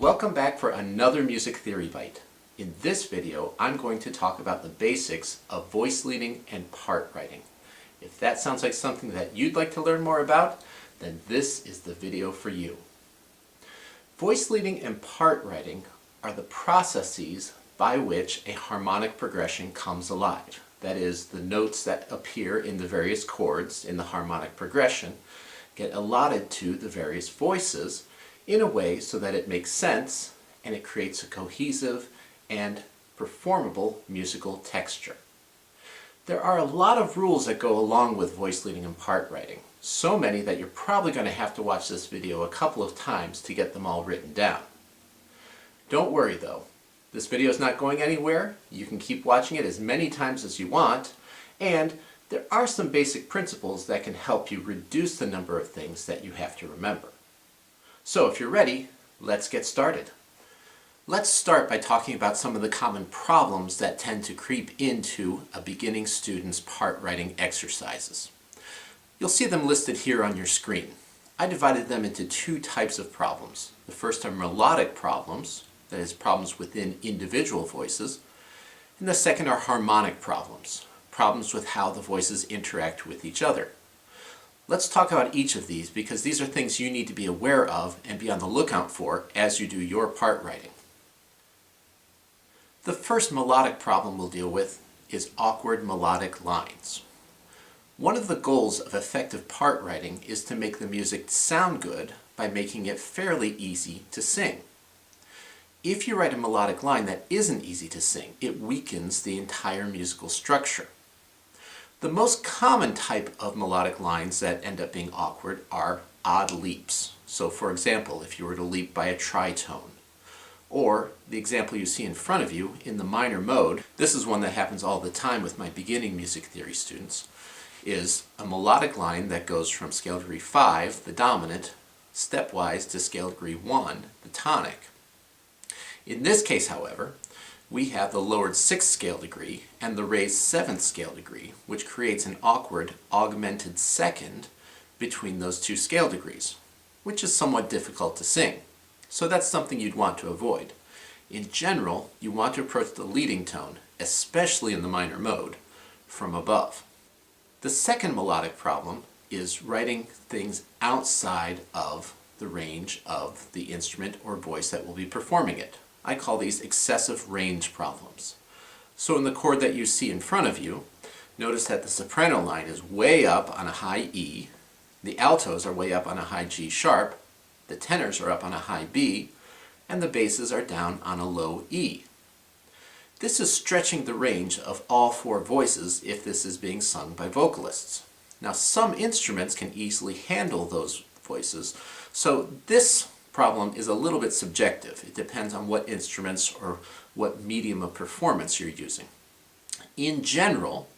Welcome back for another Music Theory Bite. In this video, I'm going to talk about the basics of voice leading and part writing. If that sounds like something that you'd like to learn more about, then this is the video for you. Voice leading and part writing are the processes by which a harmonic progression comes alive. That is, the notes that appear in the various chords in the harmonic progression get allotted to the various voices in a way so that it makes sense and it creates a cohesive and performable musical texture. There are a lot of rules that go along with voice leading and part writing, so many that you're probably going to have to watch this video a couple of times to get them all written down. Don't worry though, this video is not going anywhere. You can keep watching it as many times as you want, and there are some basic principles that can help you reduce the number of things that you have to remember. So if you're ready, let's get started. Let's start by talking about some of the common problems that tend to creep into a beginning student's part writing exercises. You'll see them listed here on your screen. I divided them into two types of problems. The first are melodic problems, that is, problems within individual voices, and the second are harmonic problems, problems with how the voices interact with each other. Let's talk about each of these because these are things you need to be aware of and be on the lookout for as you do your part writing. The first melodic problem we'll deal with is awkward melodic lines. One of the goals of effective part writing is to make the music sound good by making it fairly easy to sing. If you write a melodic line that isn't easy to sing, it weakens the entire musical structure. The most common type of melodic lines that end up being awkward are odd leaps. So for example, if you were to leap by a tritone, or the example you see in front of you in the minor mode, this is one that happens all the time with my beginning music theory students, is a melodic line that goes from scale degree 5, the dominant, stepwise to scale degree 1, the tonic. In this case, however, we have the lowered 6th scale degree and the raised 7th scale degree, which creates an awkward augmented second between those two scale degrees, which is somewhat difficult to sing. So that's something you'd want to avoid. In general, you want to approach the leading tone, especially in the minor mode, from above. The second melodic problem is writing things outside of the range of the instrument or voice that will be performing it. I call these excessive range problems. So in the chord that you see in front of you, notice that the soprano line is way up on a high E, the altos are way up on a high G sharp, the tenors are up on a high B, and the basses are down on a low E. This is stretching the range of all four voices if this is being sung by vocalists. Now some instruments can easily handle those voices, so this problem is a little bit subjective. It depends on what instruments or what medium of performance you're using. In general,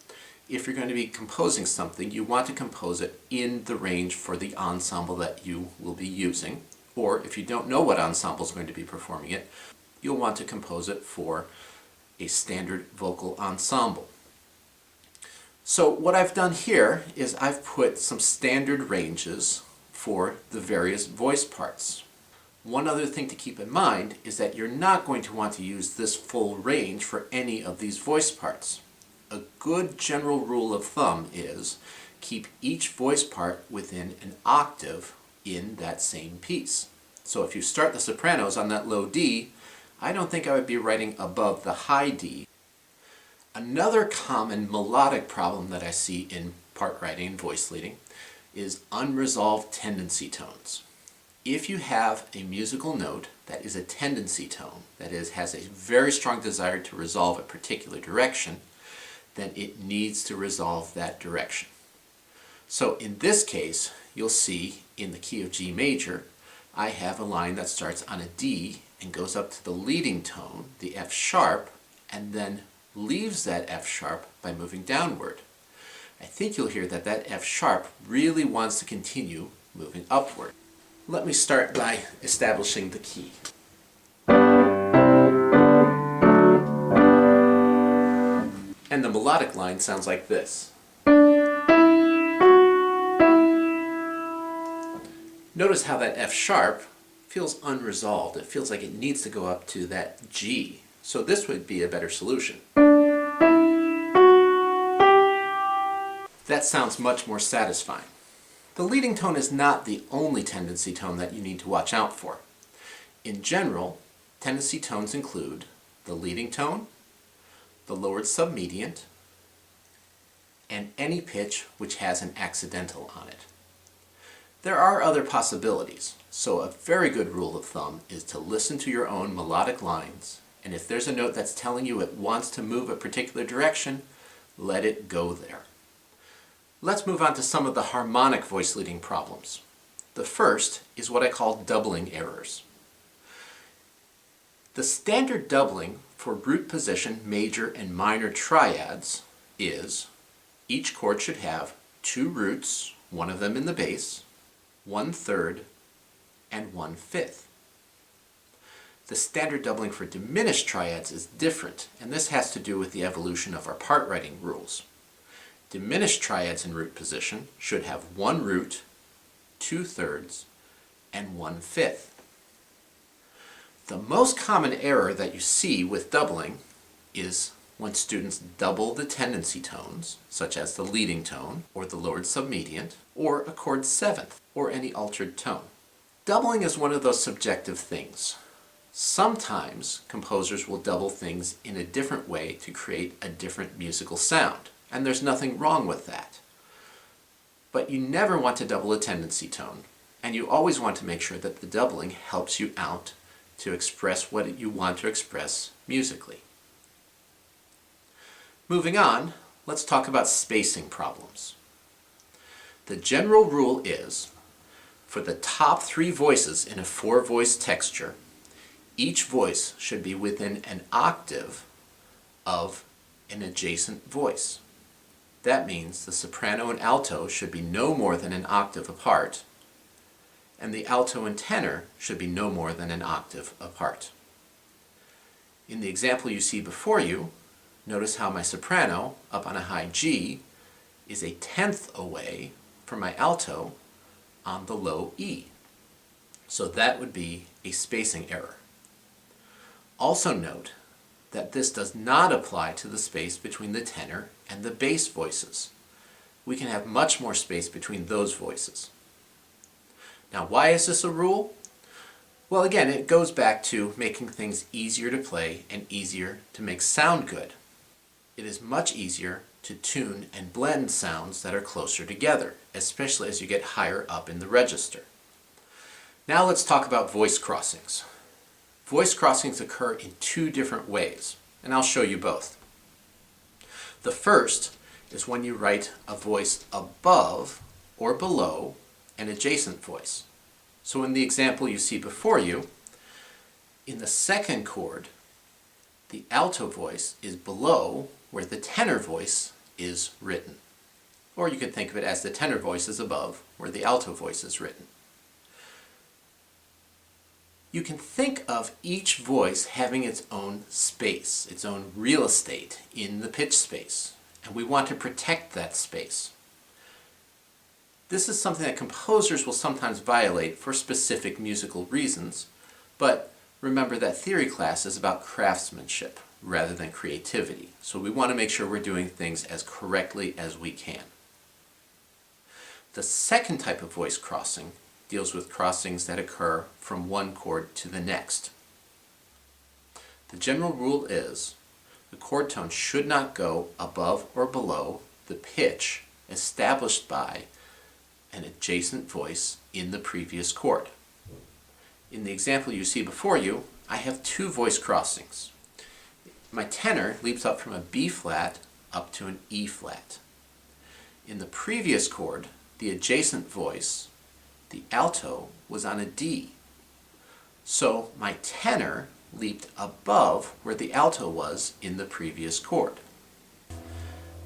if you're going to be composing something, you want to compose it in the range for the ensemble that you will be using. Or if you don't know what ensemble is going to be performing it, you'll want to compose it for a standard vocal ensemble. So what I've done here is I've put some standard ranges for the various voice parts. One other thing to keep in mind is that you're not going to want to use this full range for any of these voice parts. A good general rule of thumb is keep each voice part within an octave in that same piece. So if you start the sopranos on that low D, I don't think I would be writing above the high D. Another common melodic problem that I see in part writing and voice leading is unresolved tendency tones. If you have a musical note that is a tendency tone, that is, has a very strong desire to resolve a particular direction, then it needs to resolve that direction. So in this case, you'll see in the key of G major, I have a line that starts on a D and goes up to the leading tone, the F sharp, and then leaves that F sharp by moving downward. I think you'll hear that that F sharp really wants to continue moving upward. Let me start by establishing the key. And the melodic line sounds like this. Notice how that F sharp feels unresolved. It feels like it needs to go up to that G. So this would be a better solution. That sounds much more satisfying. The leading tone is not the only tendency tone that you need to watch out for. In general, tendency tones include the leading tone, the lowered submediant, and any pitch which has an accidental on it. There are other possibilities, so a very good rule of thumb is to listen to your own melodic lines, and if there's a note that's telling you it wants to move a particular direction, let it go there. Let's move on to some of the harmonic voice leading problems. The first is what I call doubling errors. The standard doubling for root position, major, and minor triads is each chord should have 2 roots, one of them in the bass, 1/3, and 1/5. The standard doubling for diminished triads is different, and this has to do with the evolution of our part writing rules. Diminished triads in root position should have 1 root, 2/3, and 1/5. The most common error that you see with doubling is when students double the tendency tones, such as the leading tone, or the lowered submediant, or a chord 7th, or any altered tone. Doubling is one of those subjective things. Sometimes composers will double things in a different way to create a different musical sound, and there's nothing wrong with that. But you never want to double a tendency tone, and you always want to make sure that the doubling helps you out to express what you want to express musically. Moving on, let's talk about spacing problems. The general rule is, for the top 3 voices in a 4-voice texture, each voice should be within an octave of an adjacent voice. That means the soprano and alto should be no more than an octave apart, and the alto and tenor should be no more than an octave apart. In the example you see before you, notice how my soprano, up on a high G, is a 1/10 away from my alto on the low E. So that would be a spacing error. Also note that this does not apply to the space between the tenor and the bass voices. We can have much more space between those voices. Now, why is this a rule? Well, again, it goes back to making things easier to play and easier to make sound good. It is much easier to tune and blend sounds that are closer together, especially as you get higher up in the register. Now let's talk about voice crossings. Voice crossings occur in 2 different ways, and I'll show you both. The first is when you write a voice above or below an adjacent voice. So in the example you see before you, in the 2nd chord, the alto voice is below where the tenor voice is written. Or you can think of it as the tenor voice is above where the alto voice is written. You can think of each voice having its own space, its own real estate in the pitch space, and we want to protect that space. This is something that composers will sometimes violate for specific musical reasons, but remember that theory class is about craftsmanship rather than creativity, so we want to make sure we're doing things as correctly as we can. The second type of voice crossing deals with crossings that occur from one chord to the next. The general rule is the chord tone should not go above or below the pitch established by an adjacent voice in the previous chord. In the example you see before you, I have 2 voice crossings. My tenor leaps up from a B flat up to an E flat. In the previous chord, the adjacent voice, the alto, was on a D. So my tenor leaped above where the alto was in the previous chord.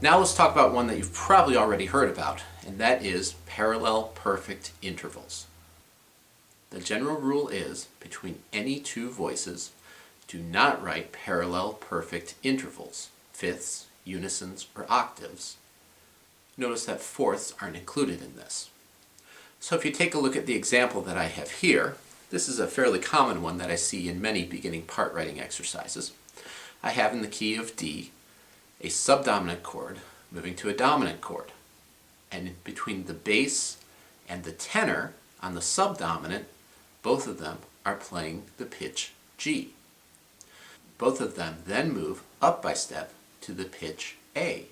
Now let's talk about one that you've probably already heard about, and that is parallel perfect intervals. The general rule is, between any 2 voices, do not write parallel perfect intervals, fifths, unisons, or octaves. Notice that fourths aren't included in this. So if you take a look at the example that I have here, This is a fairly common one that I see in many beginning part writing exercises. I have in the key of D a subdominant chord moving to a dominant chord. And between the bass and the tenor on the subdominant, both of them are playing the pitch G. Both of them then move up by step to the pitch A.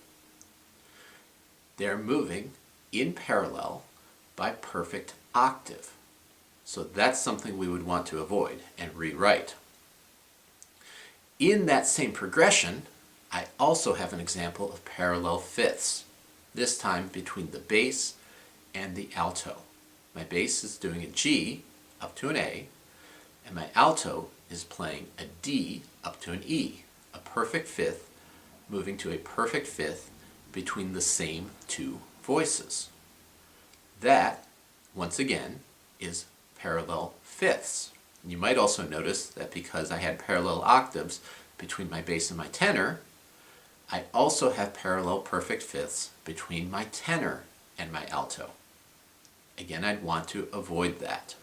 They're moving in parallel by perfect octave. So that's something we would want to avoid and rewrite. In that same progression, I also have an example of parallel fifths, this time between the bass and the alto. My bass is doing a G up to an A, and my alto is playing a D up to an E, a perfect fifth, moving to a perfect fifth between the same two voices. That, once again, is parallel fifths. And you might also notice that because I had parallel octaves between my bass and my tenor, I also have parallel perfect fifths between my tenor and my alto. Again, I'd want to avoid that.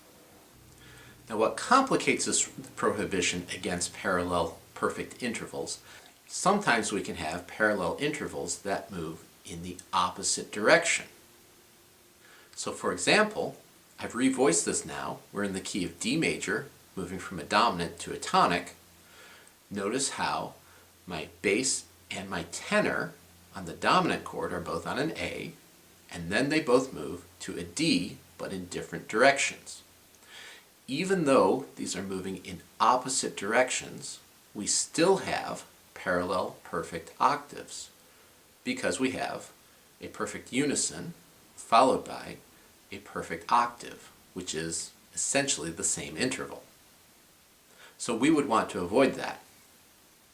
Now, what complicates this prohibition against parallel perfect intervals, sometimes we can have parallel intervals that move in the opposite direction. So for example, I've revoiced this now. We're in the key of D major, moving from a dominant to a tonic. Notice how my bass and my tenor on the dominant chord are both on an A, and then they both move to a D, but in different directions. Even though these are moving in opposite directions, we still have parallel perfect octaves because we have a perfect unison followed by a perfect octave, which is essentially the same interval. So we would want to avoid that.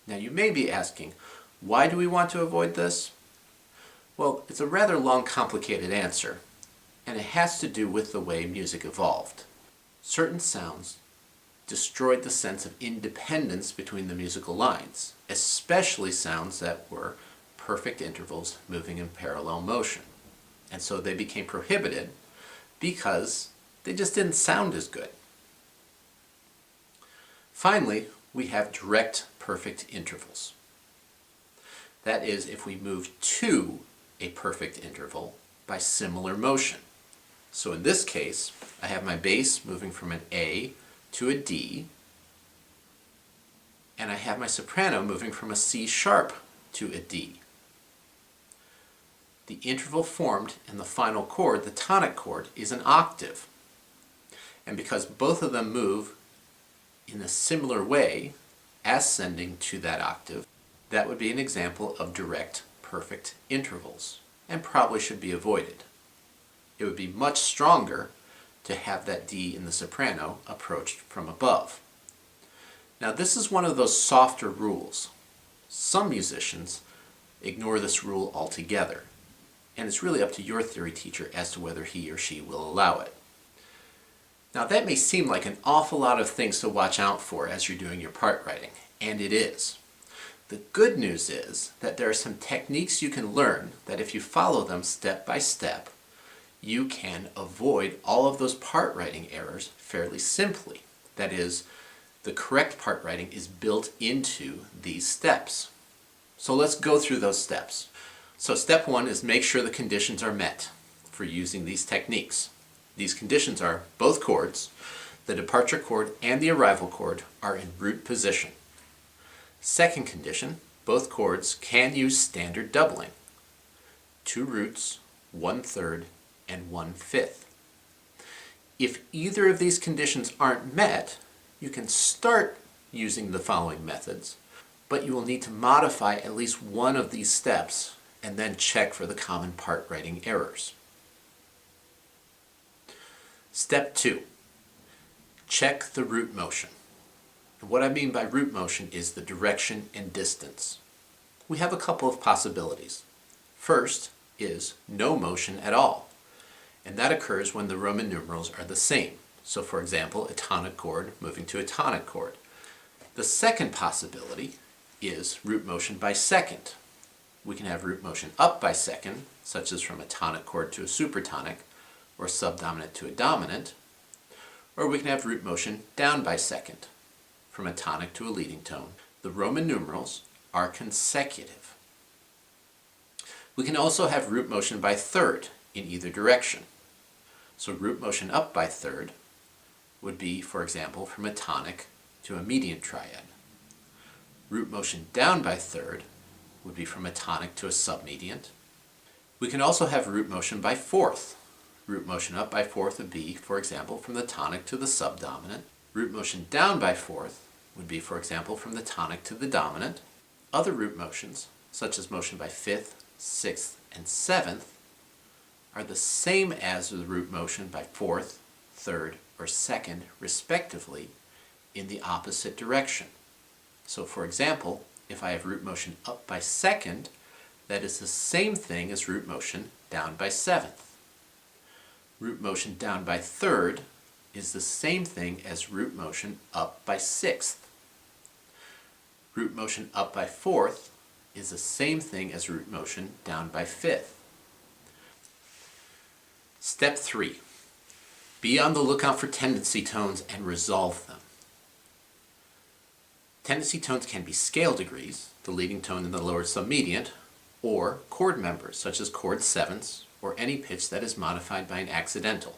Now you may be asking, why do we want to avoid this? Well, it's a rather long, complicated answer, and it has to do with the way music evolved. Certain sounds destroyed the sense of independence between the musical lines, especially sounds that were perfect intervals moving in parallel motion. And so they became prohibited because they just didn't sound as good. Finally, we have direct perfect intervals. That is, if we move to a perfect interval by similar motion. So in this case, I have my bass moving from an A to a D, and I have my soprano moving from a C sharp to a D. The interval formed in the final chord, the tonic chord, is an octave. And because both of them move in a similar way, ascending to that octave, that would be an example of direct perfect intervals, and probably should be avoided. It would be much stronger to have that D in the soprano approached from above. Now this is one of those softer rules. Some musicians ignore this rule altogether, and it's really up to your theory teacher as to whether he or she will allow it. Now that may seem like an awful lot of things to watch out for as you're doing your part writing, and it is. The good news is that there are some techniques you can learn that if you follow them step by step, you can avoid all of those part writing errors fairly simply. That is, the correct part writing is built into these steps. So let's go through those steps. So step one is make sure the conditions are met for using these techniques. These conditions are both chords, the departure chord and the arrival chord, are in root position. Second condition, both chords can use standard doubling. 2 roots, 1/3, and 1/5. If either of these conditions aren't met, you can start using the following methods, but you will need to modify at least one of these steps and then check for the common part writing errors. Step 2, check the root motion. And what I mean by root motion is the direction and distance. We have a couple of possibilities. First is no motion at all, and that occurs when the Roman numerals are the same. So for example, a tonic chord moving to a tonic chord. The second possibility is root motion by second. We can have root motion up by second, such as from a tonic chord to a supertonic, or subdominant to a dominant, or we can have root motion down by second, from a tonic to a leading tone. The Roman numerals are consecutive. We can also have root motion by third in either direction. So root motion up by third would be, for example, from a tonic to a median triad. Root motion down by third would be from a tonic to a submedian. We can also have root motion by fourth. Root motion up by fourth would be, for example, from the tonic to the subdominant. Root motion down by fourth would be, for example, from the tonic to the dominant. Other root motions, such as motion by fifth, sixth, and seventh, are the same as the root motion by fourth, third, or second, respectively, in the opposite direction. So, for example, if I have root motion up by second, that is the same thing as root motion down by seventh. Root motion down by third is the same thing as root motion up by sixth. Root motion up by fourth is the same thing as root motion down by fifth. Step 3. Be on the lookout for tendency tones and resolve them. Tendency tones can be scale degrees, the leading tone in the lower submedian, or chord members such as chord sevenths or any pitch that is modified by an accidental.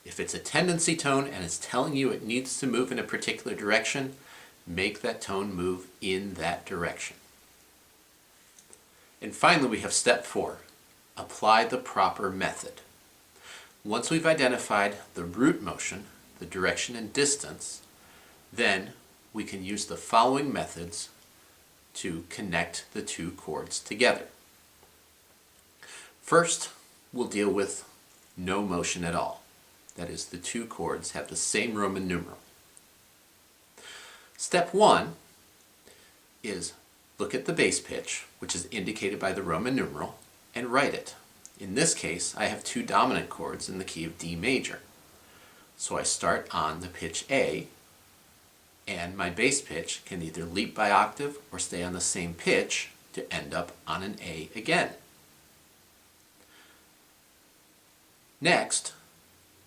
If it's a tendency tone and it's telling you it needs to move in a particular direction, make that tone move in that direction. And finally, we have step 4. Apply the proper method. Once we've identified the root motion, the direction and distance, then we can use the following methods to connect the two chords together. First, we'll deal with no motion at all. That is, the two chords have the same Roman numeral. Step 1 is look at the bass pitch, which is indicated by the Roman numeral, and write it. In this case, I have two dominant chords in the key of D major. So I start on the pitch A, and my bass pitch can either leap by octave or stay on the same pitch to end up on an A again. Next,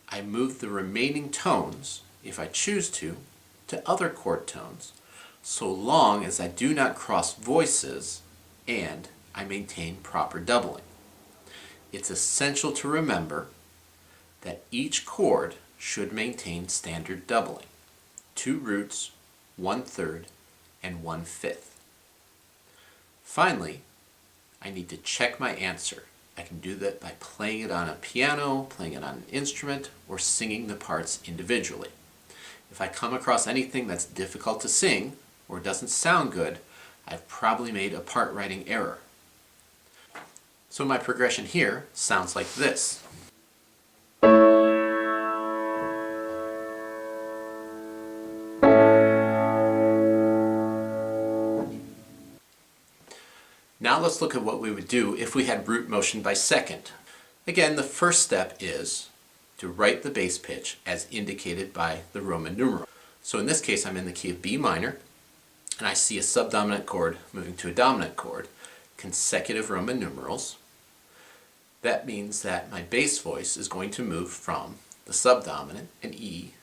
I move the remaining tones, if I choose to other chord tones, so long as I do not cross voices and I maintain proper doubling. It's essential to remember that each chord should maintain standard doubling. 2 roots, 1/3, and 1/5. Finally, I need to check my answer. I can do that by playing it on a piano, playing it on an instrument, or singing the parts individually. If I come across anything that's difficult to sing or doesn't sound good, I've probably made a part writing error. So my progression here sounds like this. Now let's look at what we would do if we had root motion by second. Again, the first step is to write the bass pitch as indicated by the Roman numeral. So in this case, I'm in the key of B minor, and I see a subdominant chord moving to a dominant chord, consecutive Roman numerals. That means that my bass voice is going to move from the subdominant, an E,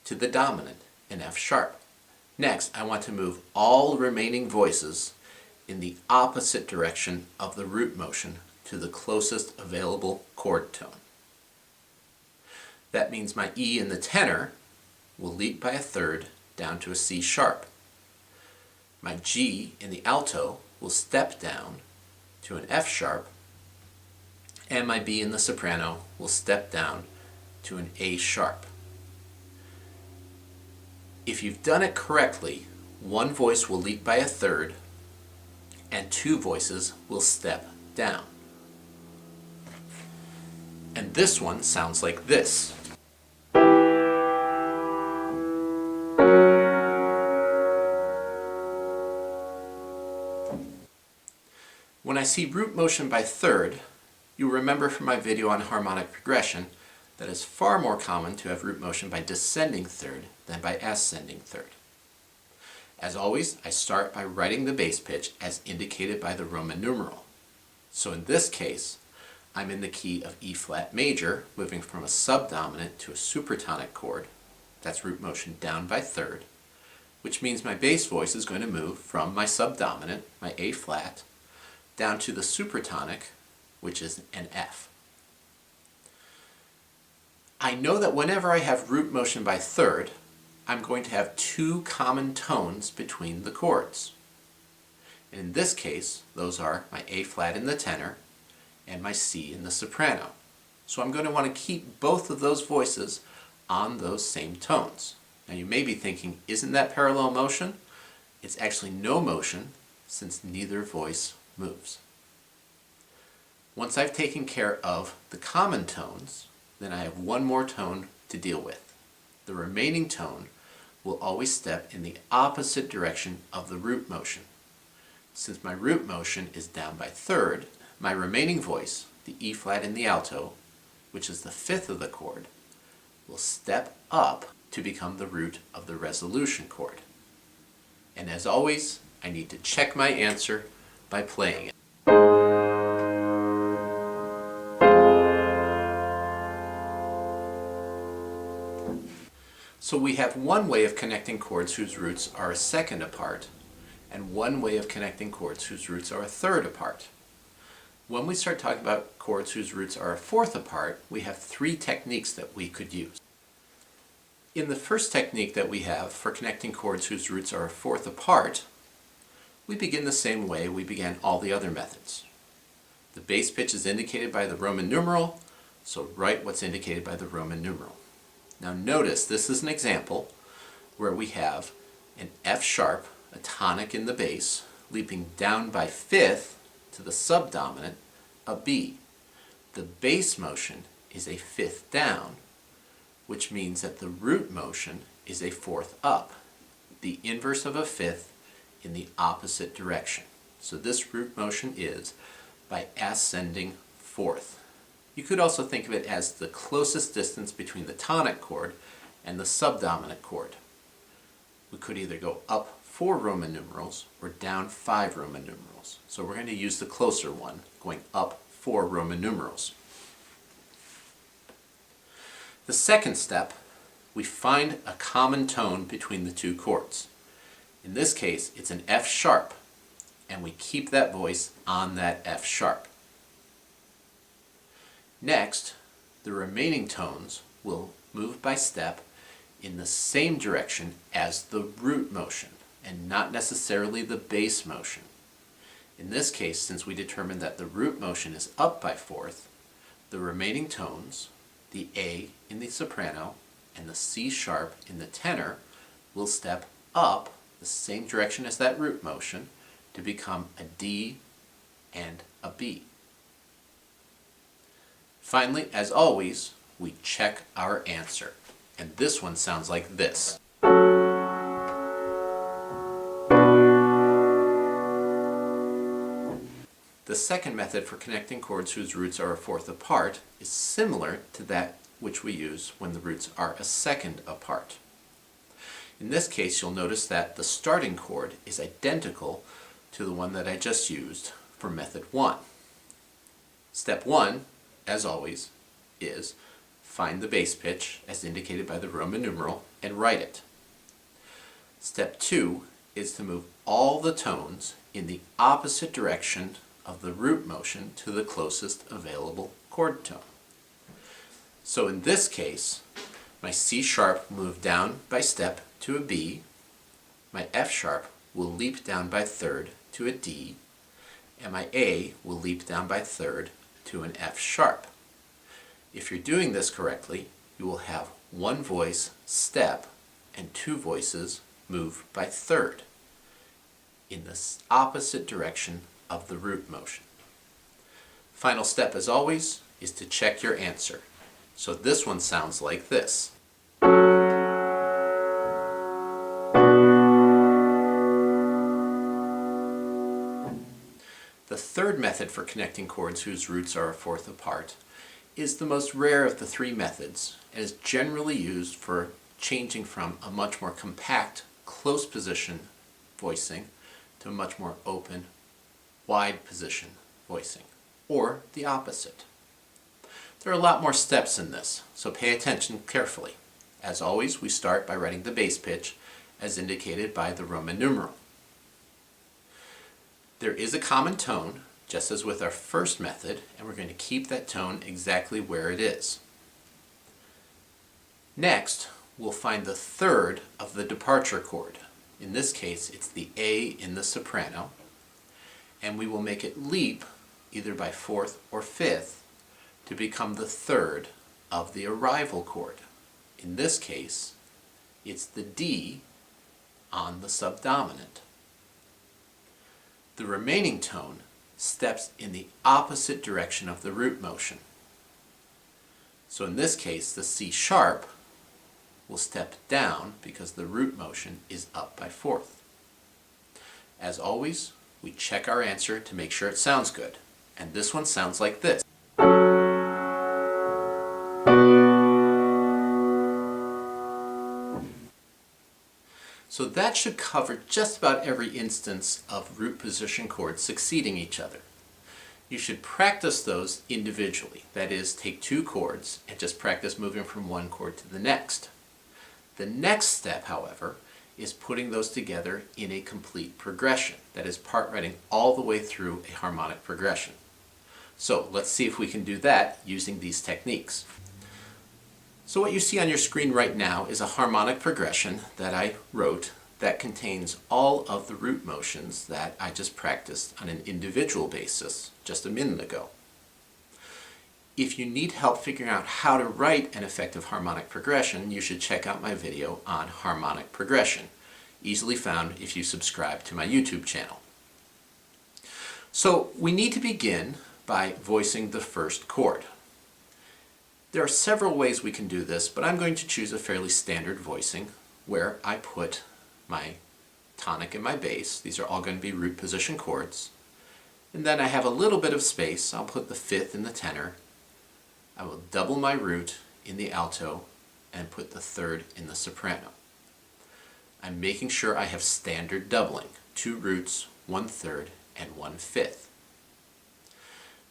to the dominant, an F sharp. Next, I want to move all remaining voices in the opposite direction of the root motion to the closest available chord tone. That means my E in the tenor will leap by 1/3 down to a C sharp. My G in the alto will step down to an F sharp, and my B in the soprano will step down to an A sharp. If you've done it correctly, one voice will leap by 1/3 and 2 voices will step down. And this one sounds like this. When I see root motion by third, you'll remember from my video on harmonic progression that it's far more common to have root motion by descending third than by ascending third. As always, I start by writing the bass pitch as indicated by the Roman numeral. So in this case, I'm in the key of E flat major, moving from a subdominant to a supertonic chord, that's root motion down by third, which means my bass voice is going to move from my subdominant, my A flat, down to the supertonic, which is an F. I know that whenever I have root motion by third, I'm going to have two common tones between the chords. And in this case, those are my A flat in the tenor and my C in the soprano. So I'm going to want to keep both of those voices on those same tones. Now you may be thinking, isn't that parallel motion? It's actually no motion since neither voice moves. Once I've taken care of the common tones, then I have one more tone to deal with. The remaining tone will always step in the opposite direction of the root motion. Since my root motion is down by third, my remaining voice, the E flat in the alto, which is the fifth of the chord, will step up to become the root of the resolution chord. And as always, I need to check my answer by playing it. So we have one way of connecting chords whose roots are a second apart, and one way of connecting chords whose roots are a third apart. When we start talking about chords whose roots are a fourth apart, we have three techniques that we could use. In the first technique that we have for connecting chords whose roots are a fourth apart, we begin the same way we began all the other methods. The bass pitch is indicated by the Roman numeral, so write what's indicated by the Roman numeral. Now notice this is an example where we have an F sharp, a tonic in the bass, leaping down by fifth to the subdominant, a B. The bass motion is a fifth down, which means that the root motion is a fourth up, the inverse of a fifth in the opposite direction. So this root motion is by ascending fourth. You could also think of it as the closest distance between the tonic chord and the subdominant chord. We could either go up 4 Roman numerals or down 5 Roman numerals. So we're going to use the closer one, going up 4 Roman numerals. The second step, we find a common tone between the two chords. In this case, it's an F sharp, and we keep that voice on that F sharp. Next, the remaining tones will move by step in the same direction as the root motion, and not necessarily the bass motion. In this case, since we determined that the root motion is up by fourth, the remaining tones, the A in the soprano and the C sharp in the tenor, will step up the same direction as that root motion to become a D and a B. Finally, as always, we check our answer. And this one sounds like this. The second method for connecting chords whose roots are a fourth apart is similar to that which we use when the roots are a second apart. In this case, you'll notice that the starting chord is identical to the one that I just used for method 1. Step 1, as always, is find the bass pitch as indicated by the Roman numeral and write it. Step 2 is to move all the tones in the opposite direction of the root motion to the closest available chord tone. So in this case, my C sharp will move down by step to a B, my F sharp will leap down by third to a D, and my A will leap down by third to an F sharp. If you're doing this correctly, you will have one voice step and two voices move by third in the opposite direction of the root motion. Final step, as always, is to check your answer. So this one sounds like this. The third method for connecting chords whose roots are a fourth apart is the most rare of the three methods and is generally used for changing from a much more compact, close position voicing to a much more open, wide position voicing, or the opposite. There are a lot more steps in this, so pay attention carefully. As always, we start by writing the bass pitch as indicated by the Roman numeral. There is a common tone, just as with our first method, and we're going to keep that tone exactly where it is. Next, we'll find the third of the departure chord. In this case, it's the A in the soprano, and we will make it leap either by fourth or fifth to become the third of the arrival chord. In this case, it's the D on the subdominant. The remaining tone steps in the opposite direction of the root motion. So in this case, the C sharp will step down because the root motion is up by fourth. As always, we check our answer to make sure it sounds good. And this one sounds like this. So that should cover just about every instance of root position chords succeeding each other. You should practice those individually. That is, take two chords and just practice moving from one chord to the next. The next step, however, is putting those together in a complete progression. That is, part writing all the way through a harmonic progression. So let's see if we can do that using these techniques. So what you see on your screen right now is a harmonic progression that I wrote that contains all of the root motions that I just practiced on an individual basis just a minute ago. If you need help figuring out how to write an effective harmonic progression, you should check out my video on harmonic progression, easily found if you subscribe to my YouTube channel. So we need to begin by voicing the first chord. There are several ways we can do this, but I'm going to choose a fairly standard voicing where I put my tonic and my bass. These are all going to be root position chords. And then I have a little bit of space. I'll put the fifth in the tenor. I will double my root in the alto and put the third in the soprano. I'm making sure I have standard doubling, 2 roots, 1/3, and 1/5.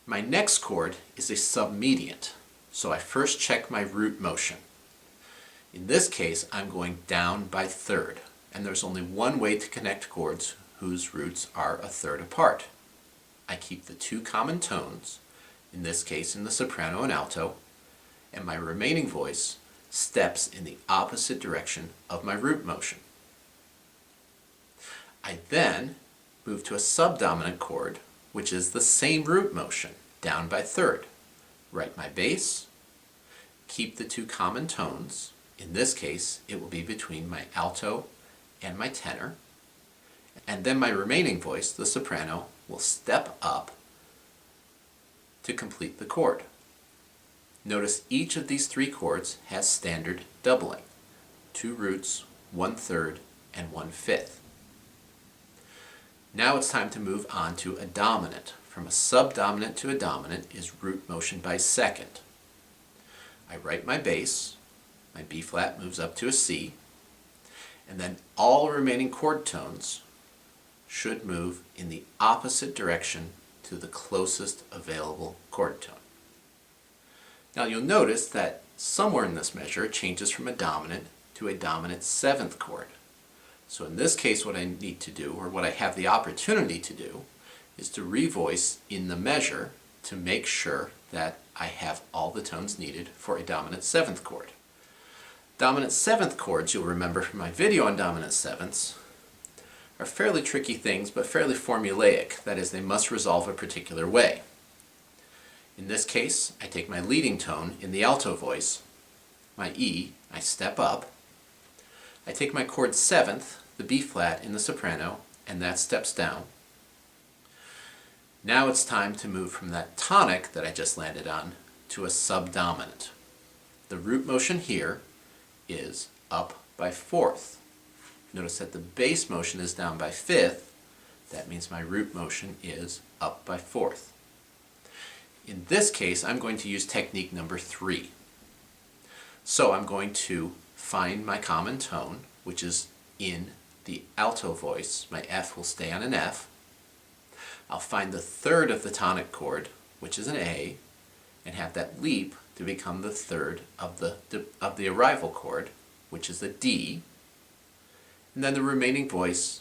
My next chord is a submediant, so I first check my root motion. In this case, I'm going down by third, and there's only one way to connect chords whose roots are a third apart. I keep the 2 common tones, in this case in the soprano and alto, and my remaining voice steps in the opposite direction of my root motion. I then move to a subdominant chord, which is the same root motion, down by third. Write my bass, keep the 2 common tones. In this case, it will be between my alto and my tenor. And then my remaining voice, the soprano, will step up to complete the chord. Notice each of these 3 chords has standard doubling, 2 roots, 1/3, and 1/5. Now it's time to move on to a dominant. From a subdominant to a dominant is root motion by second. I write my bass, my B flat moves up to a C, and then all remaining chord tones should move in the opposite direction to the closest available chord tone. Now you'll notice that somewhere in this measure it changes from a dominant to a dominant 7th chord. So in this case what I need to do, or what I have the opportunity to do, is to revoice in the measure to make sure that I have all the tones needed for a dominant 7th chord. Dominant 7th chords, you'll remember from my video on dominant 7ths, are fairly tricky things, but fairly formulaic. That is, they must resolve a particular way. In this case, I take my leading tone in the alto voice, my E, I step up. I take my chord 7th, the B flat in the soprano, and that steps down. Now it's time to move from that tonic that I just landed on to a subdominant. The root motion here is up by fourth. Notice that the bass motion is down by fifth. That means my root motion is up by fourth. In this case, I'm going to use technique number 3. So I'm going to find my common tone, which is in the alto voice. My F will stay on an F. I'll find the third of the tonic chord, which is an A, and have that leap to become the third of the arrival chord, which is a D, and then the remaining voice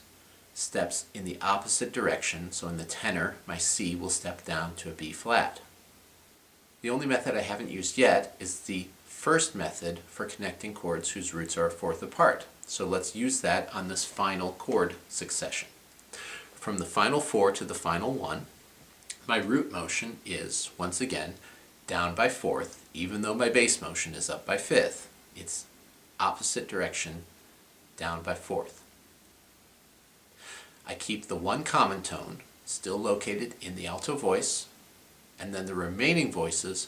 steps in the opposite direction, so in the tenor, my C will step down to a B flat. The only method I haven't used yet is the first method for connecting chords whose roots are a fourth apart. So let's use that on this final chord succession. From the final 4 to the final 1, my root motion is, once again, down by 4th, even though my bass motion is up by 5th. It's opposite direction, down by 4th. I keep the one common tone still located in the alto voice, and then the remaining voices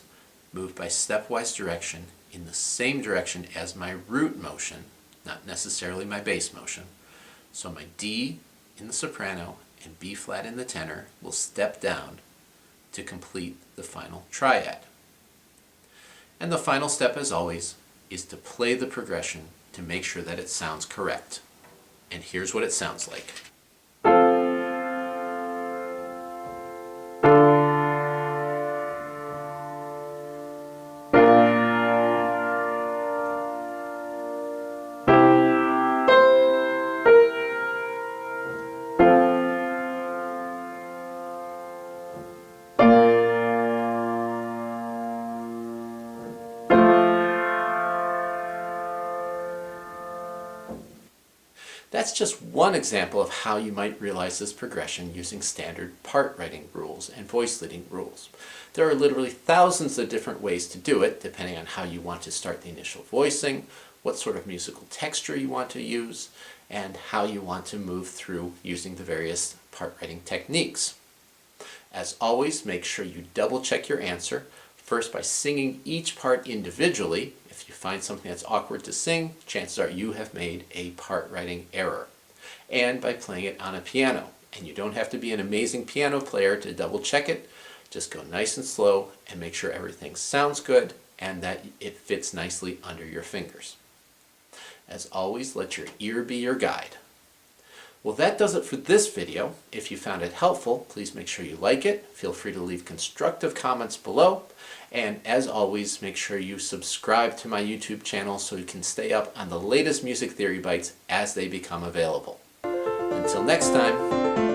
move by stepwise direction in the same direction as my root motion, not necessarily my bass motion. So my D in the soprano and B flat in the tenor will step down to complete the final triad. And the final step, as always, is to play the progression to make sure that it sounds correct. And here's what it sounds like. That's just one example of how you might realize this progression using standard part writing rules and voice leading rules. There are literally thousands of different ways to do it, depending on how you want to start the initial voicing, what sort of musical texture you want to use, and how you want to move through using the various part writing techniques. As always, make sure you double check your answer, first by singing each part individually. If you find something that's awkward to sing, chances are you have made a part writing error. And by playing it on a piano. And you don't have to be an amazing piano player to double check it. Just go nice and slow and make sure everything sounds good and that it fits nicely under your fingers. As always, let your ear be your guide. Well, that does it for this video. If you found it helpful, please make sure you like it. Feel free to leave constructive comments below. And as always, make sure you subscribe to my YouTube channel so you can stay up on the latest music theory bites as they become available. Until next time.